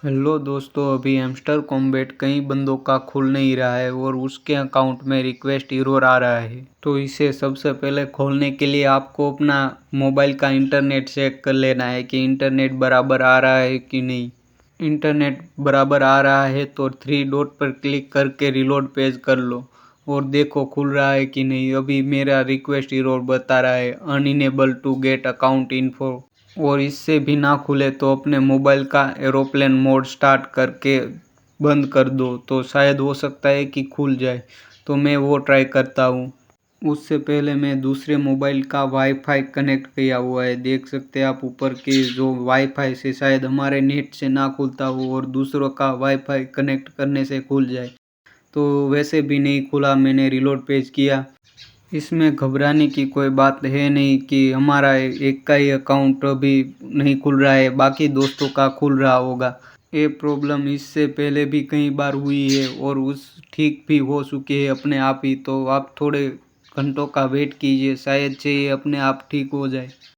Hello दोस्तों, अभी hamster combat कई बंदों का खुल नहीं रहा है और उसके अकाउंट में रिक्वेस्ट एरर आ रहा है। तो इसे सबसे पहले खोलने के लिए आपको अपना मोबाइल का इंटरनेट चेक कर लेना है कि इंटरनेट बराबर आ रहा है कि नहीं। इंटरनेट बराबर आ रहा है तो थ्री डॉट पर क्लिक करके रीलोड पेज कर लो और देखो खुल रहा है कि नहीं। अभी मेरा रिक्वेस्ट एरर बता रहा है, अनइनेबल टू गेट अकाउंट इन्फो। और इससे भी ना खुले तो अपने मोबाइल का एरोप्लेन मोड स्टार्ट करके बंद कर दो, तो शायद हो सकता है कि खुल जाए। तो मैं वो ट्राई करता हूँ। उससे पहले मैं दूसरे मोबाइल का वाईफाई कनेक्ट किया हुआ है, देख सकते हैं आप ऊपर के जो वाईफाई से शायद हमारे नेट से ना खुलता हो और दूसरों का वाईफाई कनेक्ट करने से खुल जाए। तो वैसे भी नहीं खुला, मैंने रिलोड पेज किया। इसमें घबराने की कोई बात है नहीं कि हमारा एक का ही अकाउंट अभी नहीं खुल रहा है, बाकी दोस्तों का खुल रहा होगा। ये प्रॉब्लम इससे पहले भी कई बार हुई है और उस ठीक भी हो चुकी है अपने आप ही। तो आप थोड़े घंटों का वेट कीजिए, शायद से ये अपने आप ठीक हो जाए।